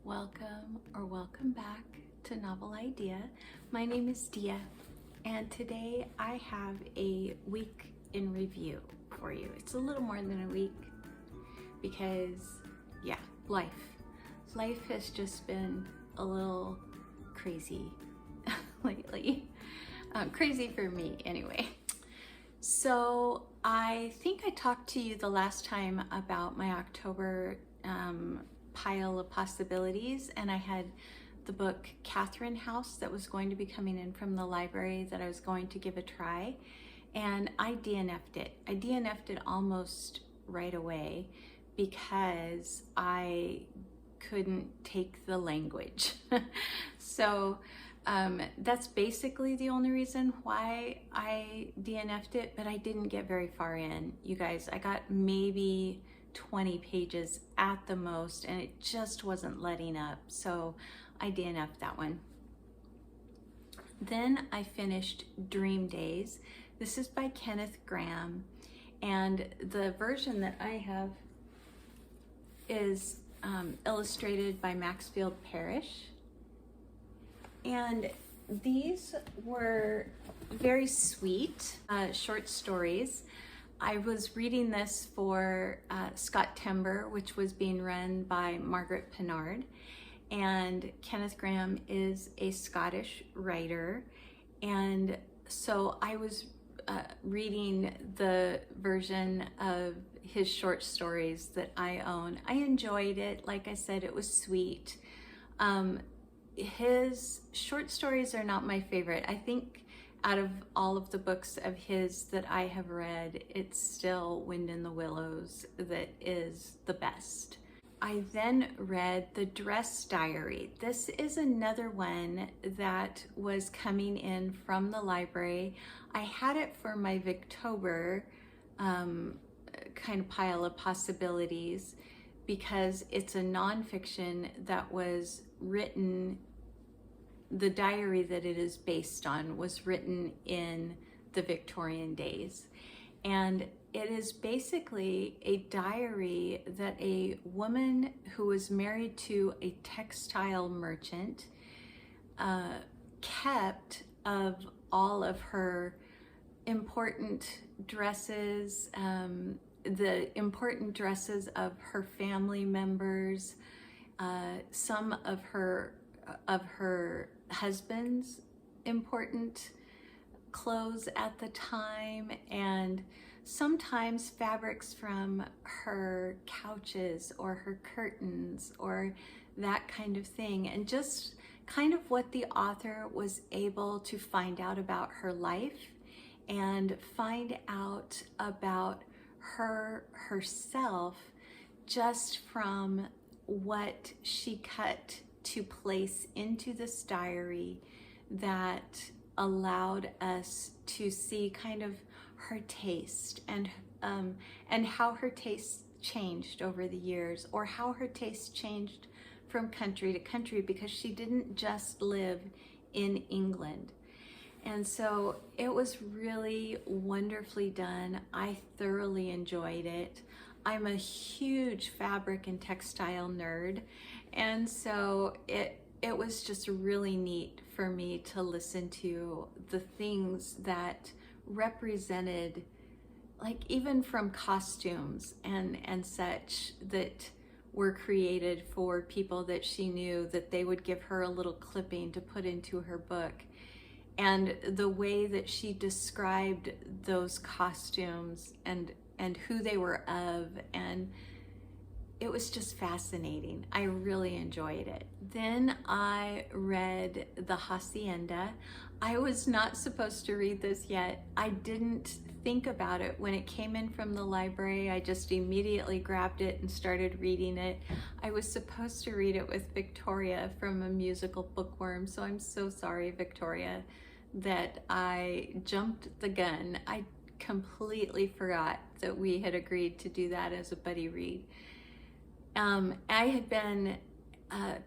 Welcome back to Novel Idea. My name is Dia, and today I have a week in review for you. It's a little more than a week because, yeah, life has just been a little crazy lately. Crazy for me anyway. So I think I talked to you the last time about my October pile of possibilities, and I had the book Catherine House that was going to be coming in from the library that I was going to give a try, and I DNF'd it. I DNF'd it almost right away because I couldn't take the language. So that's basically the only reason why I DNF'd it, but I didn't get very far in. You guys, I got maybe 20 pages at the most, and it just wasn't letting up, so I DNF'd that one. Then I finished Dream Days. This is by Kenneth Grahame, and the version that I have is illustrated by Maxfield Parrish. And these were very sweet short stories. I was reading this for Scott Timber, which was being run by Margaret Pinard. And Kenneth Grahame is a Scottish writer. And so I was reading the version of his short stories that I own. I enjoyed it. Like I said, it was sweet. His short stories are not my favorite. I think out of all of the books of his that I have read, it's still Wind in the Willows that is the best. I then read The Dress Diary. This is another one that was coming in from the library. I had it for my Victober kind of pile of possibilities because it's a nonfiction that was written. The diary that it is based on was written in the Victorian days. And it is basically a diary that a woman who was married to a textile merchant kept of all of her important dresses, the important dresses of her family members, some of her husband's important clothes at the time, and sometimes fabrics from her couches or her curtains or that kind of thing, and just kind of what the author was able to find out about her life and find out about herself just from what she cut to place into this diary that allowed us to see kind of her taste and how her taste changed over the years, or how her taste changed from country to country, because she didn't just live in England. And so it was really wonderfully done. I thoroughly enjoyed it. I'm a huge fabric and textile nerd, and so it was just really neat for me to listen to the things that represented, like even from costumes and such, that were created for people that she knew, that they would give her a little clipping to put into her book. And the way that she described those costumes and who they were of, and it was just fascinating. I really enjoyed it. Then I read The Hacienda. I was not supposed to read this yet. I didn't think about it when it came in from the library. I just immediately grabbed it and started reading it. I was supposed to read it with Victoria from A Musical Bookworm, so I'm so sorry, Victoria, that I jumped the gun. I completely forgot that we had agreed to do that as a buddy read. I had been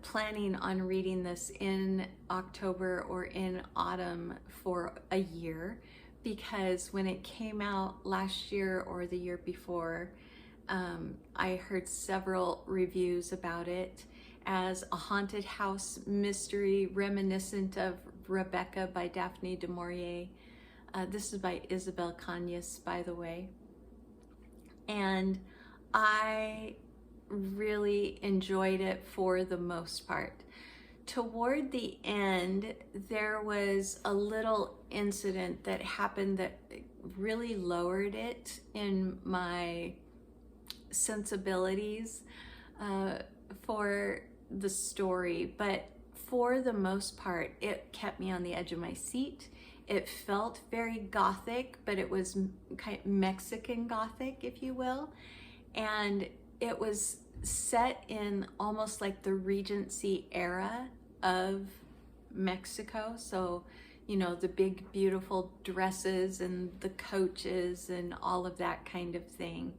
planning on reading this in October or in autumn for a year, because when it came out last year or the year before, I heard several reviews about it, as a haunted house mystery reminiscent of Rebecca by Daphne du Maurier. This is by Isabelle, by the way. And I really enjoyed it for the most part. Toward the end, there was a little incident that happened that really lowered it in my sensibilities for the story, but for the most part, it kept me on the edge of my seat. It felt very Gothic, but it was kind of Mexican Gothic, if you will, and it was set in almost like the Regency era of Mexico. So, you know, the big beautiful dresses and the coaches and all of that kind of thing,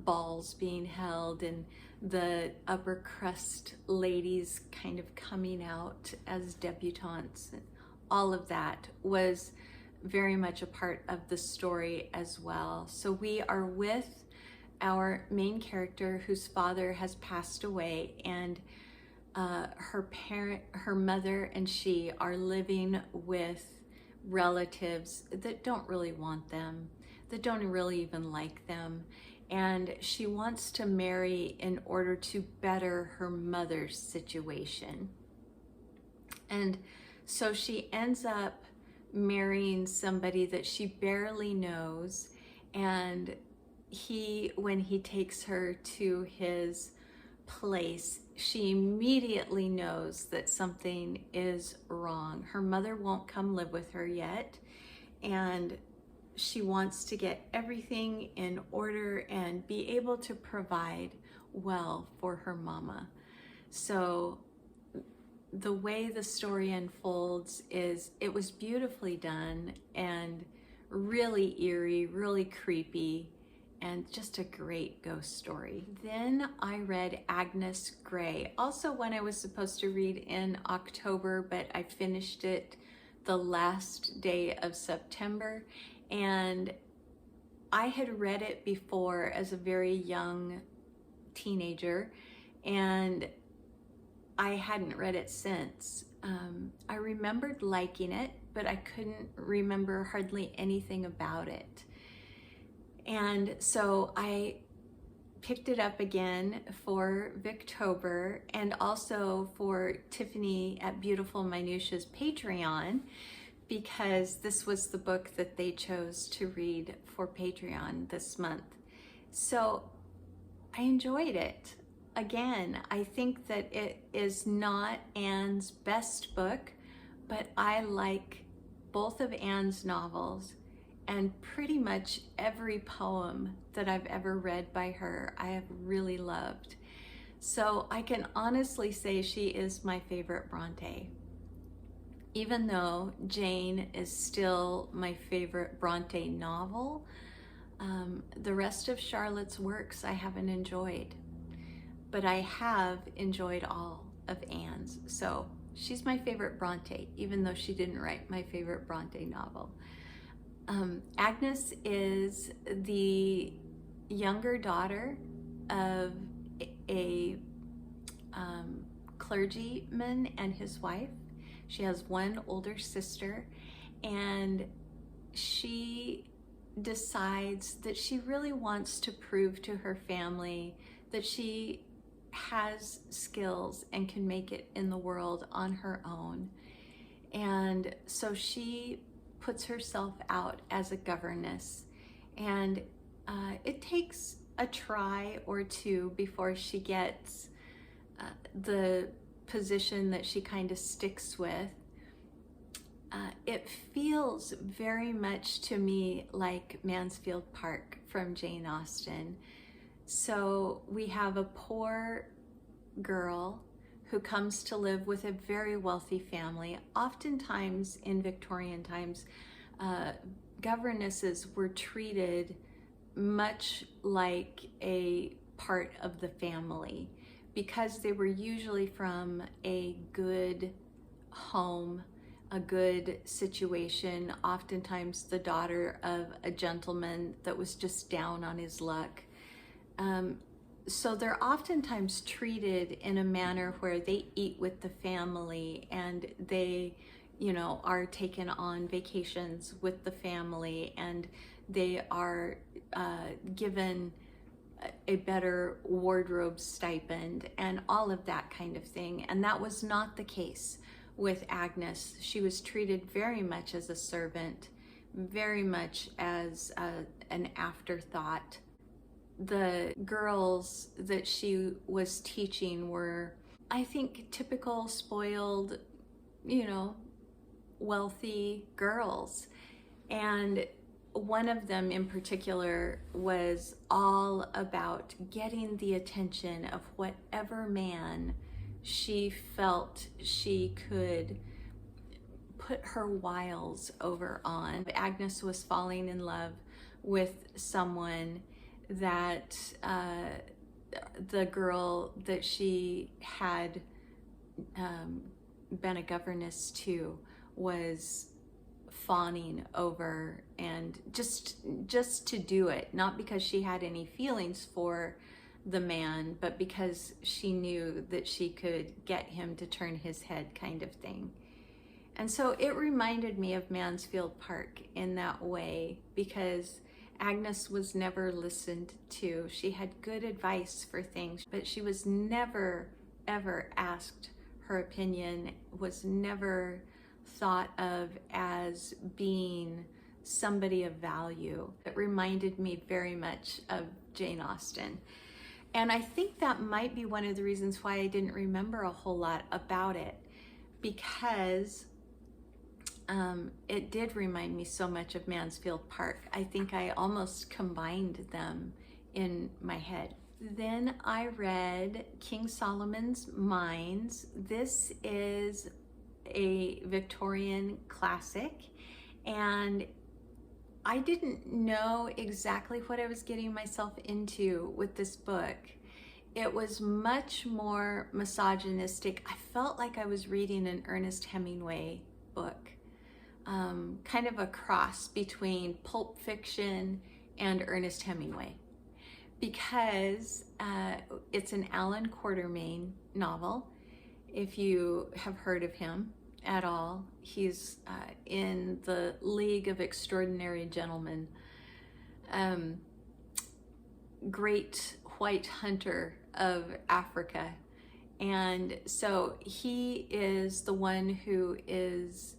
balls being held, and the upper crust ladies kind of coming out as debutantes. All of that was very much a part of the story as well. So we are with our main character whose father has passed away, and her mother and she are living with relatives that don't really want them, that don't really even like them. And she wants to marry in order to better her mother's situation. And so she ends up marrying somebody that she barely knows, and when he takes her to his place, she immediately knows that something is wrong. Her mother won't come live with her yet, and she wants to get everything in order and be able to provide well for her mama. So the way the story unfolds is, it was beautifully done and really eerie, really creepy, and just a great ghost story. Then I read Agnes Gray, also one I was supposed to read in October, but I finished it the last day of September. And I had read it before as a very young teenager, and I hadn't read it since. I remembered liking it, but I couldn't remember hardly anything about it. And so I picked it up again for Victober, and also for Tiffany at Beautiful Minutia's Patreon, because this was the book that they chose to read for Patreon this month. So I enjoyed it. Again, I think that it is not Anne's best book, but I like both of Anne's novels, and pretty much every poem that I've ever read by her, I have really loved. So I can honestly say she is my favorite Bronte. Even though Jane is still my favorite Bronte novel, the rest of Charlotte's works I haven't enjoyed, but I have enjoyed all of Anne's. So she's my favorite Bronte, even though she didn't write my favorite Bronte novel. Agnes is the younger daughter of a clergyman and his wife. She has one older sister, and she decides that she really wants to prove to her family that she has skills and can make it in the world on her own. And so she puts herself out as a governess, and it takes a try or two before she gets the position that she kind of sticks with. It feels very much to me like Mansfield Park from Jane Austen. So we have a poor girl who comes to live with a very wealthy family. Oftentimes in Victorian times, governesses were treated much like a part of the family, because they were usually from a good home, a good situation, oftentimes the daughter of a gentleman that was just down on his luck. so they're oftentimes treated in a manner where they eat with the family, and they, you know, are taken on vacations with the family, and they are given a better wardrobe stipend and all of that kind of thing. And that was not the case with Agnes. She was treated very much as a servant, very much as an afterthought. The girls that she was teaching were, I think, typical spoiled, you know, wealthy girls. And one of them in particular was all about getting the attention of whatever man she felt she could put her wiles over on. Agnes was falling in love with someone that the girl that she had been a governess to was fawning over, and just to do it, not because she had any feelings for the man, but because she knew that she could get him to turn his head, kind of thing. And so it reminded me of Mansfield Park in that way, because Agnes was never listened to. She had good advice for things, but she was never, ever asked her opinion, was never thought of as being somebody of value. It reminded me very much of Jane Austen. And I think that might be one of the reasons why I didn't remember a whole lot about it, because it did remind me so much of Mansfield Park. I think I almost combined them in my head. Then I read King Solomon's Mines. This is a Victorian classic, and I didn't know exactly what I was getting myself into with this book. It was much more misogynistic. I felt like I was reading an Ernest Hemingway book, kind of a cross between pulp fiction and Ernest Hemingway, because it's an Allan Quatermain novel. If you have heard of him at all, he's in the League of Extraordinary Gentlemen, great white hunter of Africa. And so he is the one who is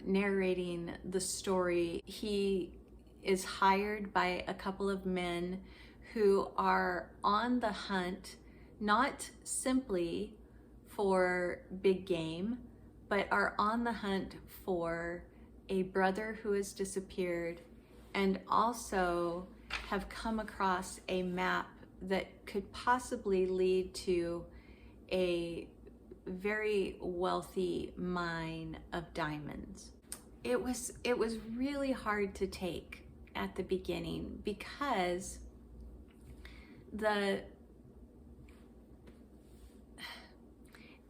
narrating the story. He is hired by a couple of men who are on the hunt, not simply for big game, but are on the hunt for a brother who has disappeared, and also have come across a map that could possibly lead to a very wealthy mine of diamonds. It was really hard to take at the beginning, because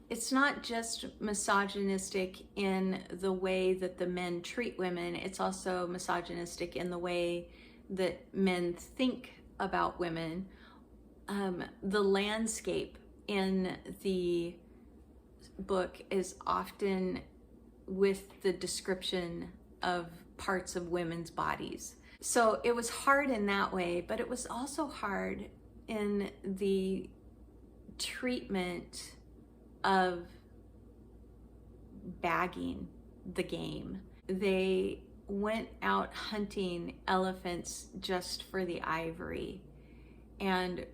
it's not just misogynistic in the way that the men treat women, it's also misogynistic in the way that men think about women. The landscape in the book is often with the description of parts of women's bodies. So it was hard in that way, but it was also hard in the treatment of bagging the game. They went out hunting elephants just for the ivory, and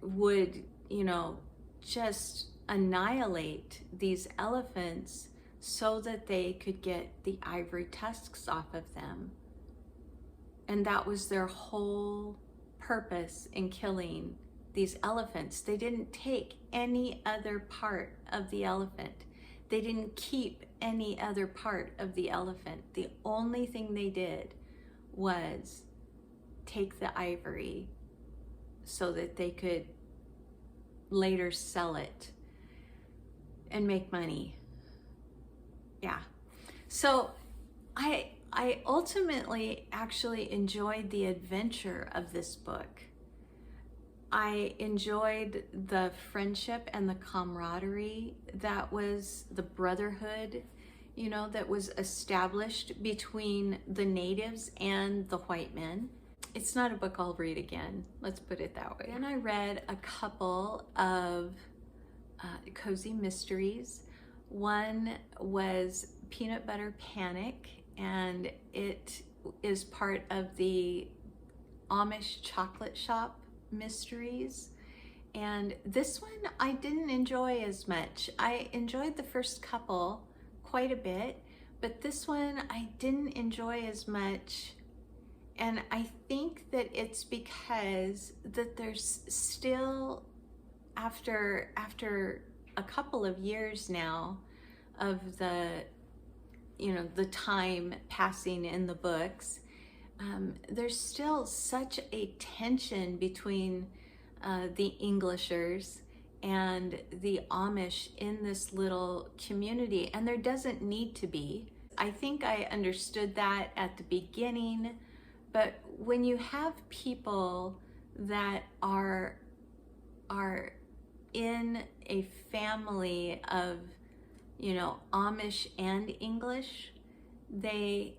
would, you know, just annihilate these elephants so that they could get the ivory tusks off of them. And that was their whole purpose in killing these elephants. They didn't take any other part of the elephant. They didn't keep any other part of the elephant. The only thing they did was take the ivory so that they could later sell it and make money. Yeah. So I ultimately actually enjoyed the adventure of this book. I enjoyed the friendship and the camaraderie that was the brotherhood, you know, that was established between the natives and the white men. It's not a book I'll read again, let's put it that way. And I read a couple of cozy mysteries. One was Peanutbutter Panic, and it is part of the Amish chocolate shop mysteries. And this one I didn't enjoy as much. I enjoyed the first couple quite a bit, but this one I didn't enjoy as much. And I think that it's because that there's still, after a couple of years now of the, you know, the time passing in the books, there's still such a tension between the Englishers and the Amish in this little community, and there doesn't need to be. I think I understood that at the beginning, but when you have people that are in a family of, you know, Amish and English, there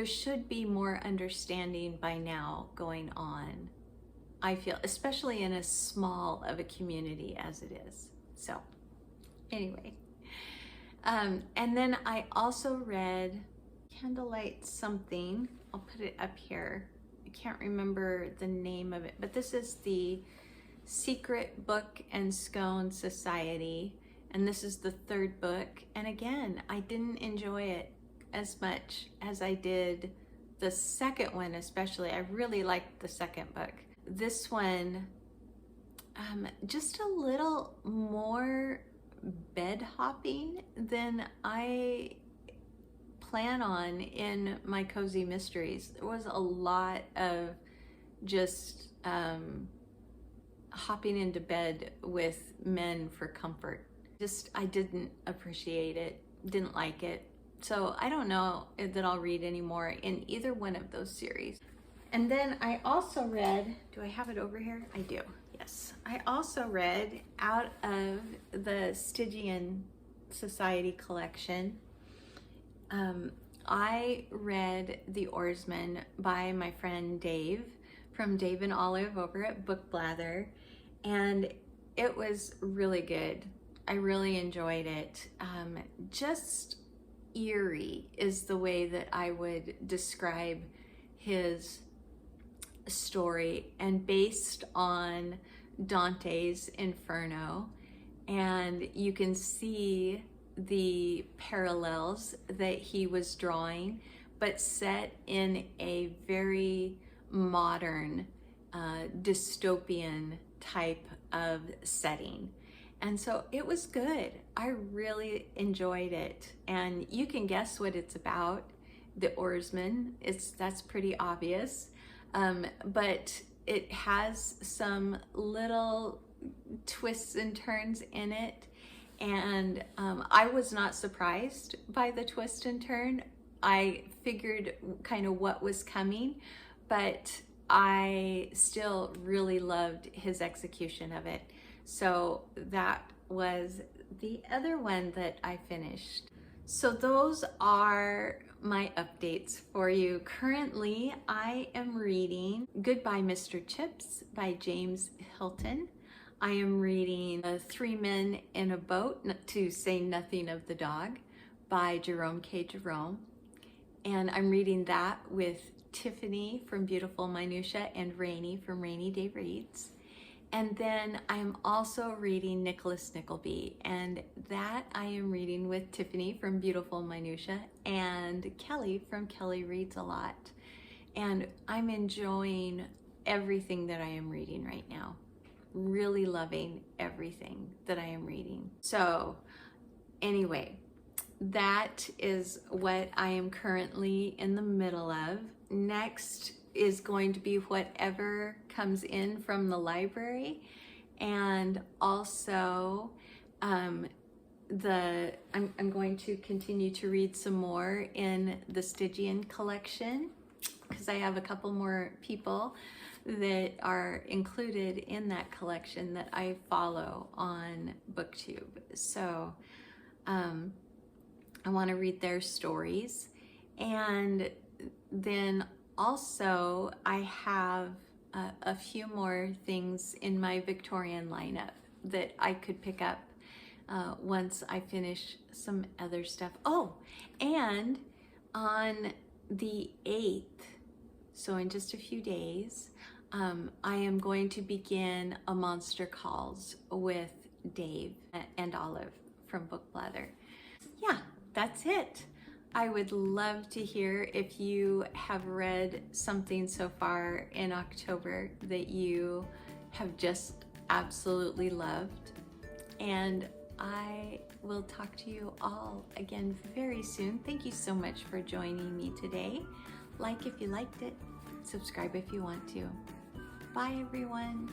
should be more understanding by now going on, I feel, especially in as small of a community as it is. So anyway, and then I also read Candlelight Something. I'll put it up here. I can't remember the name of it, but this is the Secret Book and Scone Society, and this is the third book. And again, I didn't enjoy it as much as I did the second one, especially. I really liked the second book. This one, just a little more bed hopping than I plan on in my cozy mysteries. There was a lot of just hopping into bed with men for comfort. I didn't appreciate it, didn't like it. So I don't know that I'll read anymore in either one of those series. And then I also read, do I have it over here? I do, yes. I also read out of the Stygian Society collection. I read The Oarsman by my friend Dave from Dave and Olive over at Book Blather, and it was really good. I really enjoyed it. Just eerie is the way that I would describe his story, and based on Dante's Inferno, and you can see the parallels that he was drawing, but set in a very modern dystopian type of setting. And so it was good. I really enjoyed it. And you can guess what it's about. The Oarsman, that's pretty obvious. But it has some little twists and turns in it. And I was not surprised by the twist and turn. I figured kind of what was coming, but I still really loved his execution of it. So that was the other one that I finished. So those are my updates for you. Currently, I am reading Goodbye, Mr. Chips by James Hilton. I am reading Three Men in a Boat, to say nothing of the dog, by Jerome K. Jerome. And I'm reading that with Tiffany from Beautiful Minutia and Rainy from Rainy Day Reads. And then I am also reading Nicholas Nickleby, and that I am reading with Tiffany from Beautiful Minutia and Kelly from Kelly Reads a Lot. And I'm enjoying everything that I am reading right now. Really loving everything that I am reading. So anyway, that is what I am currently in the middle of. Next is going to be whatever comes in from the library, and also I'm going to continue to read some more in the Stygian collection. because I have a couple more people that are included in that collection that I follow on BookTube. So I want to read their stories. And then also I have a few more things in my Victorian lineup that I could pick up once I finish some other stuff. Oh, and on the 8th, so in just a few days, I am going to begin a Monster Calls with Dave and Olive from Book Blather. Yeah, that's it. I would love to hear if you have read something so far in October that you have just absolutely loved. And I will talk to you all again very soon. Thank you so much for joining me today. Like if you liked it, subscribe if you want to. Bye everyone.